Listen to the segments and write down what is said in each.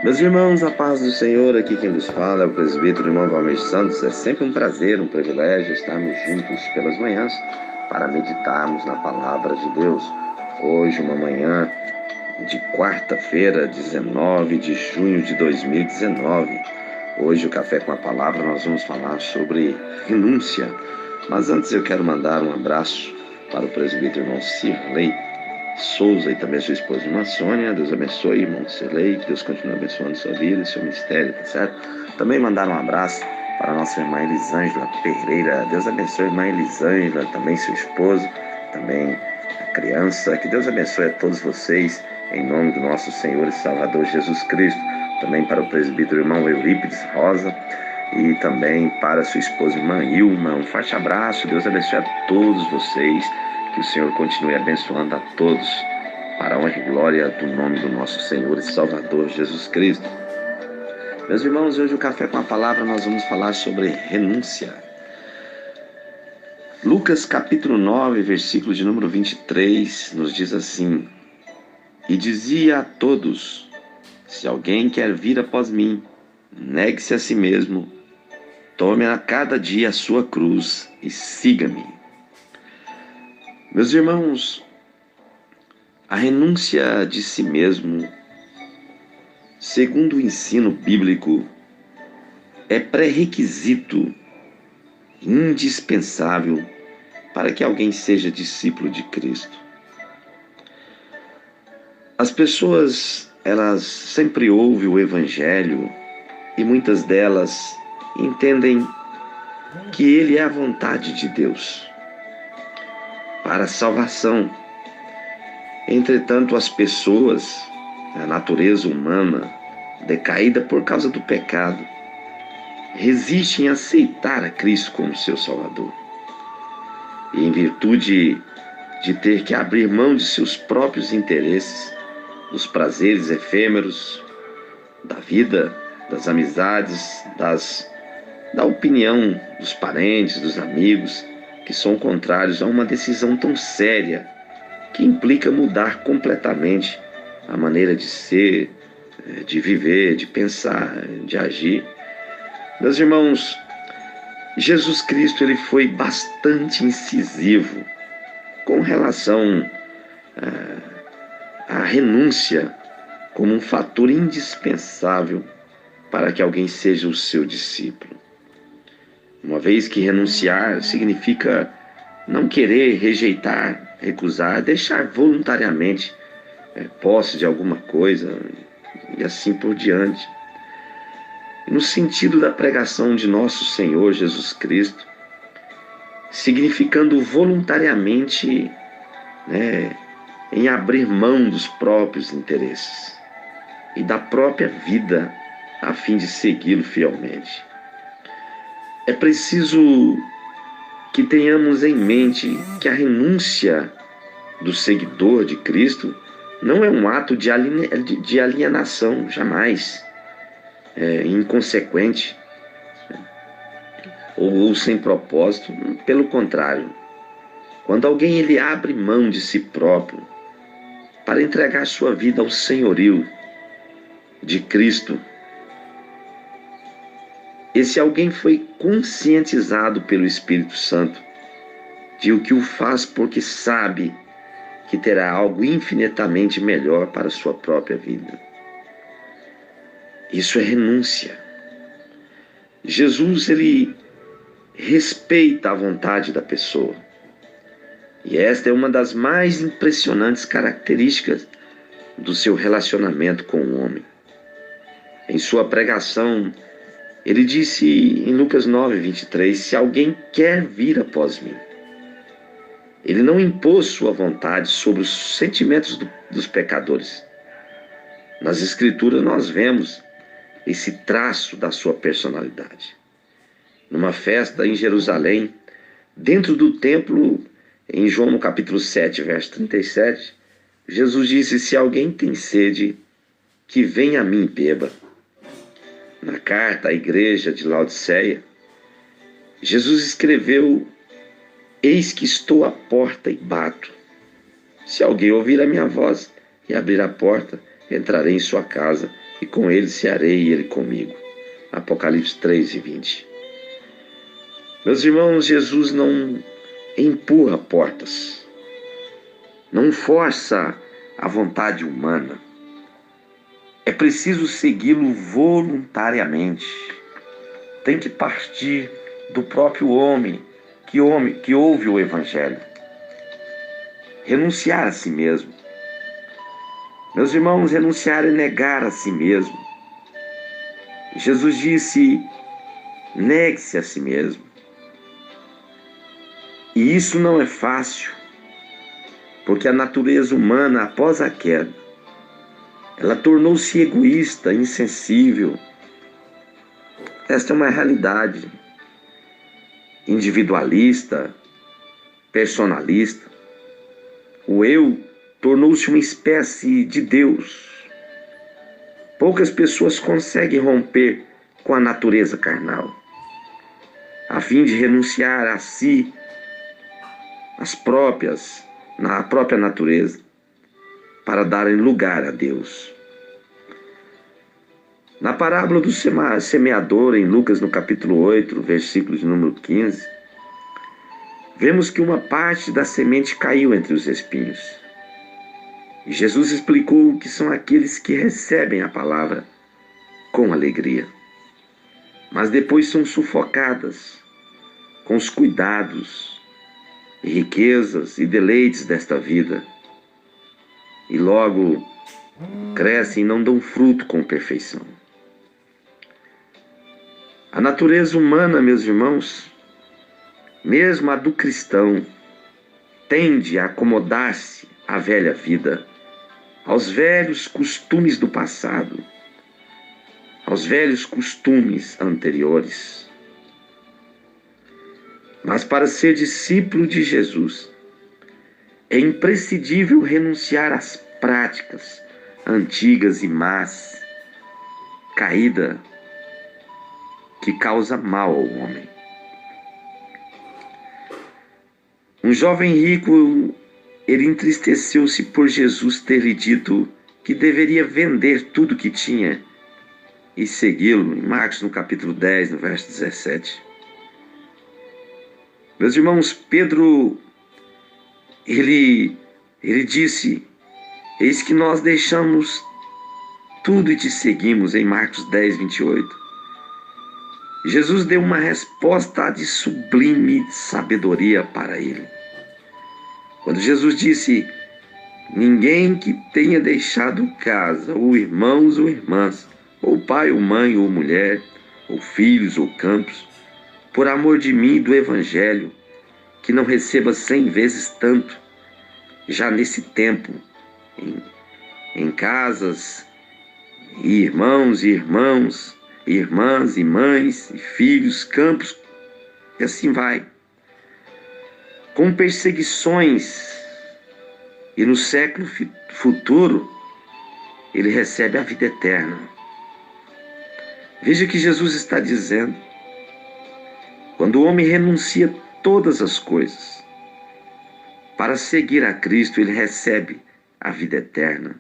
Meus irmãos, a paz do Senhor, aqui quem nos fala é o presbítero irmão Valmir Santos. É sempre um prazer, um privilégio estarmos juntos pelas manhãs para meditarmos na palavra de Deus. Hoje, uma manhã de quarta-feira, 19 de junho de 2019. Hoje, o Café com a Palavra, nós vamos falar sobre renúncia. Mas antes eu quero mandar um abraço para o presbítero irmão Cirlei Souza e também sua esposa, irmã Sônia. Deus abençoe, irmão Cirlei, que Deus continue abençoando sua vida e seu ministério, tá certo? Também mandar um abraço para a nossa irmã Elisângela Pereira. Deus abençoe a irmã Elisângela, também seu esposo, também a criança. Que Deus abençoe a todos vocês, em nome do nosso Senhor e Salvador Jesus Cristo. Também para o presbítero irmão Eurípides Rosa e também para sua esposa, irmã Ilma. Um forte abraço, Deus abençoe a todos vocês. Que o Senhor continue abençoando a todos, para a honra e glória do nome do nosso Senhor e Salvador Jesus Cristo. Meus irmãos, hoje o Café com a Palavra nós vamos falar sobre renúncia. Lucas capítulo 9, versículo de número 23, nos diz assim: E dizia a todos: Se alguém quer vir após mim, negue-se a si mesmo, tome a cada dia a sua cruz e siga-me. Meus irmãos, a renúncia de si mesmo, segundo o ensino bíblico, é pré-requisito indispensável para que alguém seja discípulo de Cristo. As pessoas, elas sempre ouvem o Evangelho e muitas delas entendem que ele é a vontade de Deus para a salvação. Entretanto, as pessoas, a natureza humana, decaída por causa do pecado, resistem a aceitar a Cristo como seu Salvador. E em virtude de ter que abrir mão de seus próprios interesses, dos prazeres efêmeros, da vida, das amizades, da opinião dos parentes, dos amigos, que são contrários a uma decisão tão séria, que implica mudar completamente a maneira de ser, de viver, de pensar, de agir. Meus irmãos, Jesus Cristo ele foi bastante incisivo com relação à renúncia como um fator indispensável para que alguém seja o seu discípulo. Uma vez que renunciar significa não querer, rejeitar, recusar, deixar voluntariamente posse de alguma coisa e assim por diante. No sentido da pregação de nosso Senhor Jesus Cristo, significando voluntariamente, em abrir mão dos próprios interesses e da própria vida a fim de segui-lo fielmente. É preciso que tenhamos em mente que a renúncia do seguidor de Cristo não é um ato de alienação, jamais, inconsequente ou sem propósito. Pelo contrário, quando alguém ele abre mão de si próprio para entregar sua vida ao senhorio de Cristo, esse alguém foi conscientizado pelo Espírito Santo de o que o faz porque sabe que terá algo infinitamente melhor para a sua própria vida. Isso é renúncia. Jesus, ele respeita a vontade da pessoa. E esta é uma das mais impressionantes características do seu relacionamento com o homem. Em sua pregação, ele disse em Lucas 9, 23, se alguém quer vir após mim. Ele não impôs sua vontade sobre os sentimentos dos pecadores. Nas Escrituras nós vemos esse traço da sua personalidade. Numa festa em Jerusalém, dentro do templo, em João no capítulo 7, verso 37, Jesus disse, se alguém tem sede, que venha a mim e beba. Na carta à igreja de Laodiceia, Jesus escreveu, eis que estou à porta e bato. Se alguém ouvir a minha voz e abrir a porta, entrarei em sua casa e com ele cearei e ele comigo. Apocalipse 3:20. Meus irmãos, Jesus não empurra portas, não força a vontade humana. É preciso segui-lo voluntariamente. Tem que partir do próprio homem que ouve o Evangelho. Renunciar a si mesmo. Meus irmãos, renunciar é negar a si mesmo. Jesus disse: negue-se a si mesmo. E isso não é fácil, porque a natureza humana, após a queda, ela tornou-se egoísta, insensível. Esta é uma realidade. Individualista, personalista. O eu tornou-se uma espécie de Deus. Poucas pessoas conseguem romper com a natureza carnal, a fim de renunciar a si, na própria natureza, para darem lugar a Deus. Na parábola do semeador, em Lucas no capítulo 8, versículo de número 15, vemos que uma parte da semente caiu entre os espinhos. E Jesus explicou que são aqueles que recebem a palavra com alegria, mas depois são sufocadas com os cuidados, e riquezas e deleites desta vida, e logo crescem e não dão fruto com perfeição. A natureza humana, meus irmãos, mesmo a do cristão, tende a acomodar-se à velha vida, aos velhos costumes do passado, aos velhos costumes anteriores. Mas para ser discípulo de Jesus, é imprescindível renunciar às práticas antigas e más, caída que causa mal ao homem. Um jovem rico, ele entristeceu-se por Jesus ter lhe dito que deveria vender tudo que tinha e segui-lo, em Marcos no capítulo 10, no verso 17. Meus irmãos, Pedro, ele disse: eis que nós deixamos tudo e te seguimos, em Marcos 10, 28. Jesus deu uma resposta de sublime sabedoria para ele. Quando Jesus disse: ninguém que tenha deixado casa, ou irmãos ou irmãs, ou pai ou mãe ou mulher, ou filhos ou campos, por amor de mim e do Evangelho, que não receba 100 vezes tanto, já nesse tempo, em casas, e irmãos e irmãs e mães, e filhos, campos, e assim vai, com perseguições, e no século futuro, ele recebe a vida eterna. Veja o que Jesus está dizendo. Quando o homem renuncia todas as coisas para seguir a Cristo, ele recebe a vida eterna.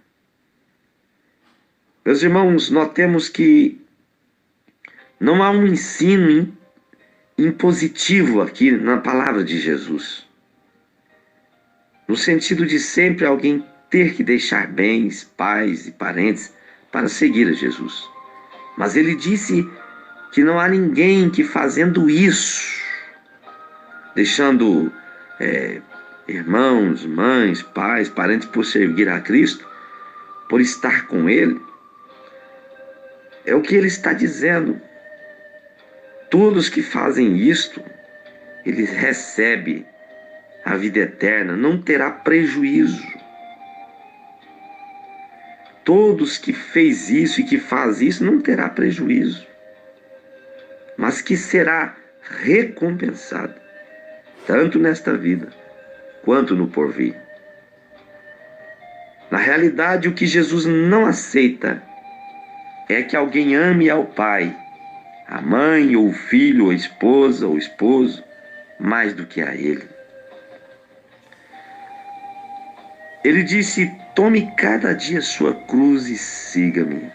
Meus irmãos, notemos que não há um ensino impositivo aqui na palavra de Jesus, no sentido de sempre alguém ter que deixar bens, pais e parentes para seguir a Jesus. Mas ele disse que não há ninguém que fazendo isso, deixando irmãos, mães, pais, parentes por seguir a Cristo, por estar com Ele, é o que ele está dizendo. Todos que fazem isto, eles recebem a vida eterna, não terá prejuízo. Todos que fez isso e que faz isso não terá prejuízo, mas que será recompensado, tanto nesta vida, quanto no porvir. Na realidade, o que Jesus não aceita é que alguém ame ao pai, a mãe, ou o filho, ou a esposa, ou o esposo, mais do que a ele. Ele disse: tome cada dia sua cruz e siga-me.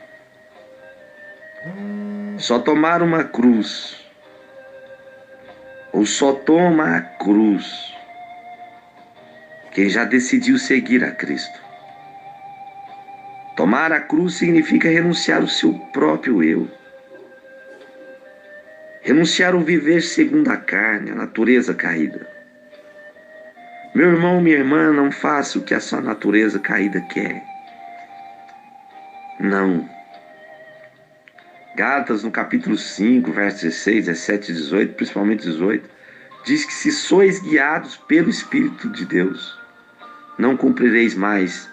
Só tomar uma cruz, ou só toma a cruz, quem já decidiu seguir a Cristo. Tomar a cruz significa renunciar o seu próprio eu. Renunciar o viver segundo a carne, a natureza caída. Meu irmão, minha irmã, não faça o que a sua natureza caída quer. Não. Gálatas, no capítulo 5, versos 16, 17 e 18, principalmente 18, diz que se sois guiados pelo Espírito de Deus, não cumprireis mais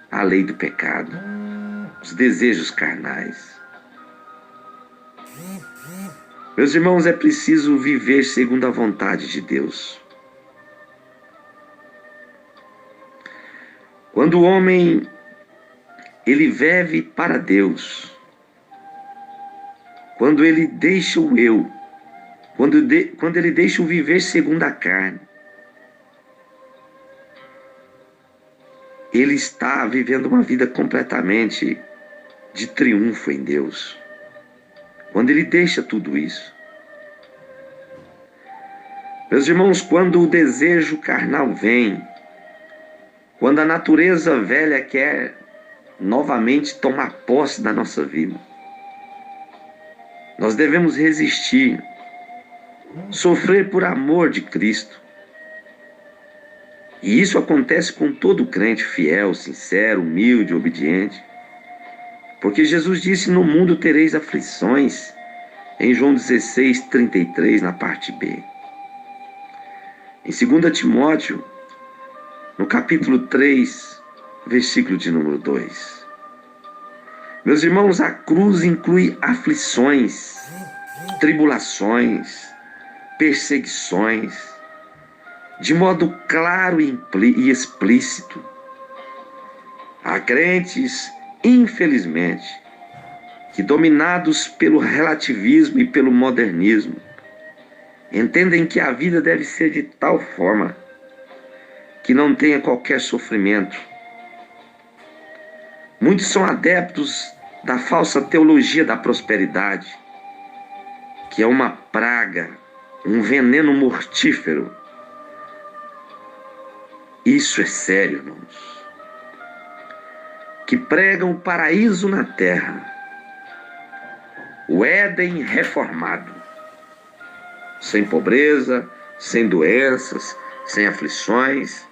a lei do pecado, os desejos carnais. Meus irmãos, é preciso viver segundo a vontade de Deus. Quando o homem, ele vive para Deus, quando ele deixa o eu, quando ele deixa o viver segundo a carne, ele está vivendo uma vida completamente de triunfo em Deus. Quando ele deixa tudo isso. Meus irmãos, quando o desejo carnal vem, quando a natureza velha quer novamente tomar posse da nossa vida, nós devemos resistir, sofrer por amor de Cristo. E isso acontece com todo crente fiel, sincero, humilde, obediente. Porque Jesus disse: no mundo tereis aflições, em João 16, 33, na parte B. Em 2 Timóteo, no capítulo 3, versículo de número 2. Meus irmãos, a cruz inclui aflições, tribulações, perseguições, de modo claro e explícito. Há crentes, infelizmente, que dominados pelo relativismo e pelo modernismo, entendem que a vida deve ser de tal forma que não tenha qualquer sofrimento. Muitos são adeptos da falsa teologia da prosperidade, que é uma praga, um veneno mortífero. Isso é sério, irmãos. Que pregam o paraíso na terra, o Éden reformado, sem pobreza, sem doenças, sem aflições,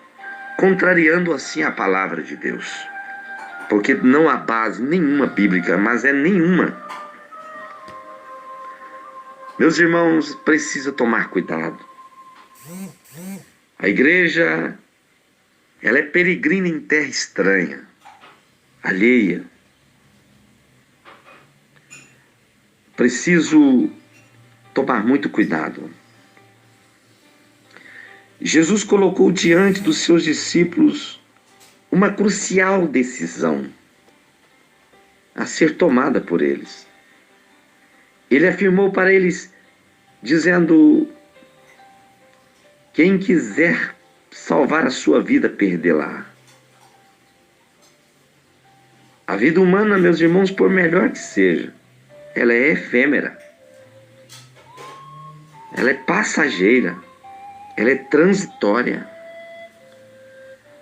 contrariando assim a palavra de Deus. Porque não há base nenhuma bíblica, mas é nenhuma. Meus irmãos, precisa tomar cuidado. A igreja, ela é peregrina em terra estranha, alheia. Preciso tomar muito cuidado. Jesus colocou diante dos seus discípulos uma crucial decisão a ser tomada por eles. Ele afirmou para eles, dizendo: quem quiser salvar a sua vida, perdê-la. A vida humana, meus irmãos, por melhor que seja, ela é efêmera, ela é passageira, ela é transitória.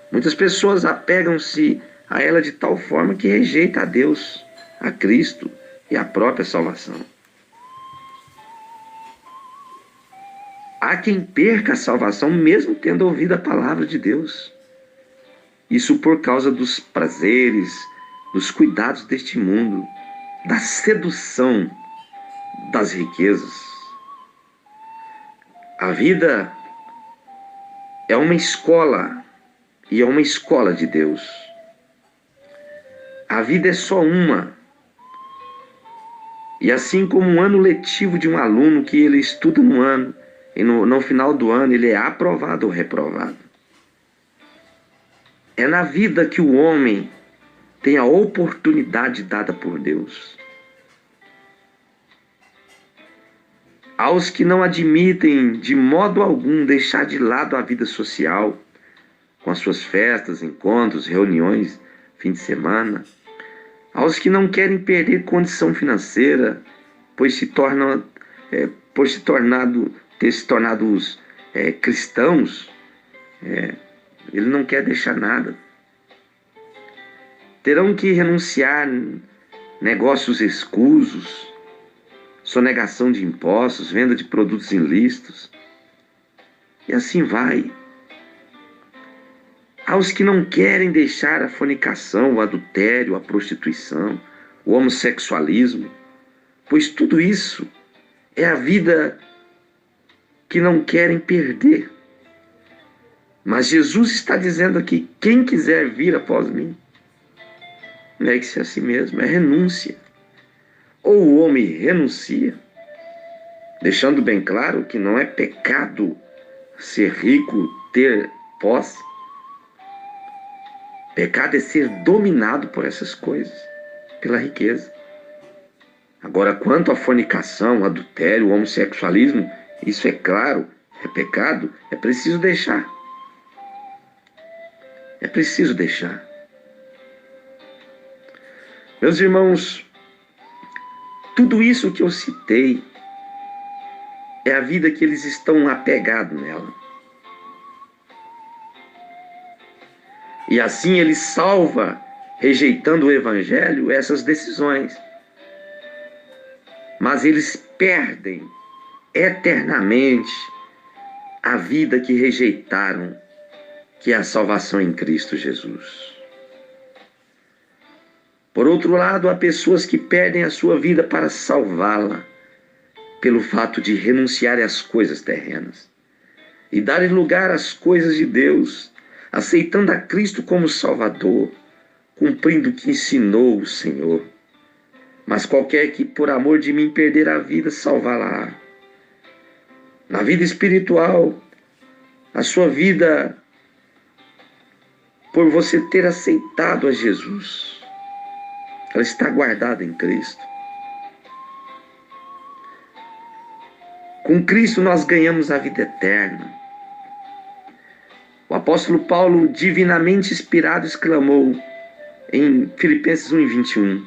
Muitas pessoas apegam-se a ela de tal forma que rejeita a Deus, a Cristo e a própria salvação. Há quem perca a salvação mesmo tendo ouvido a palavra de Deus. Isso por causa dos prazeres, dos cuidados deste mundo, da sedução das riquezas. A vida é uma escola, e é uma escola de Deus. A vida é só uma. E assim como um ano letivo de um aluno que ele estuda no ano, e no final do ano ele é aprovado ou reprovado. É na vida que o homem tem a oportunidade dada por Deus. Aos que não admitem de modo algum deixar de lado a vida social, com as suas festas, encontros, reuniões, fim de semana, aos que não querem perder condição financeira pois por ter se tornado cristãos, ele não quer deixar nada. Terão que renunciar negócios escusos, sonegação de impostos, venda de produtos ilícitos, e assim vai. Aos que não querem deixar a fornicação, o adultério, a prostituição, o homossexualismo, pois tudo isso é a vida que não querem perder. Mas Jesus está dizendo aqui: quem quiser vir após mim, negue-se a si mesmo, é renúncia. Ou o homem renuncia, deixando bem claro que não é pecado ser rico, ter posse. Pecado é ser dominado por essas coisas, pela riqueza. Agora, quanto à fornicação, adultério, homossexualismo, isso é claro, é pecado, é preciso deixar. É preciso deixar. Meus irmãos, tudo isso que eu citei é a vida que eles estão apegados nela. E assim ele salva, rejeitando o evangelho, essas decisões. Mas eles perdem eternamente a vida que rejeitaram, que é a salvação em Cristo Jesus. Por outro lado, há pessoas que perdem a sua vida para salvá-la, pelo fato de renunciarem às coisas terrenas e darem lugar às coisas de Deus, aceitando a Cristo como Salvador, cumprindo o que ensinou o Senhor. Mas qualquer que por amor de mim perder a vida, salvá-la. Na vida espiritual, a sua vida, por você ter aceitado a Jesus, ela está guardada em Cristo. Com Cristo nós ganhamos a vida eterna. O apóstolo Paulo, divinamente inspirado, exclamou em Filipenses 1:21,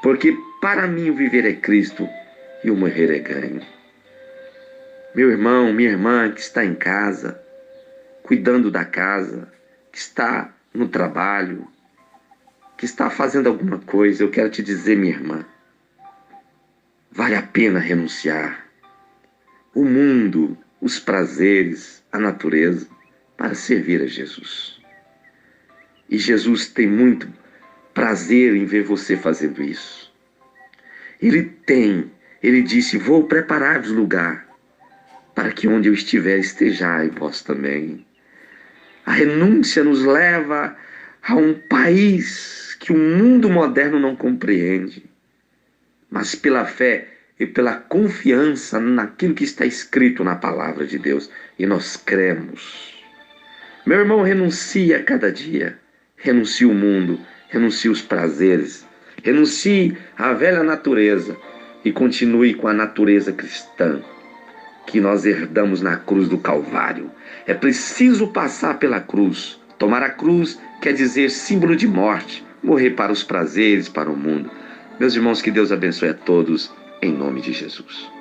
porque para mim o viver é Cristo e o morrer é ganho. Meu irmão, minha irmã que está em casa, cuidando da casa, que está no trabalho, que está fazendo alguma coisa, eu quero te dizer, minha irmã, vale a pena renunciar o mundo, os prazeres, a natureza, para servir a Jesus. E Jesus tem muito prazer em ver você fazendo isso. Ele disse: vou preparar-vos lugar, para que onde eu estiver estejais vós também. A renúncia nos leva a um país que o mundo moderno não compreende, mas pela fé e pela confiança naquilo que está escrito na palavra de Deus, e nós cremos. Meu irmão, renuncie a cada dia, renuncie o mundo, renuncie os prazeres, renuncie à velha natureza e continue com a natureza cristã que nós herdamos na cruz do Calvário. É preciso passar pela cruz. Tomar a cruz quer dizer símbolo de morte, morrer para os prazeres, para o mundo. Meus irmãos, que Deus abençoe a todos, em nome de Jesus.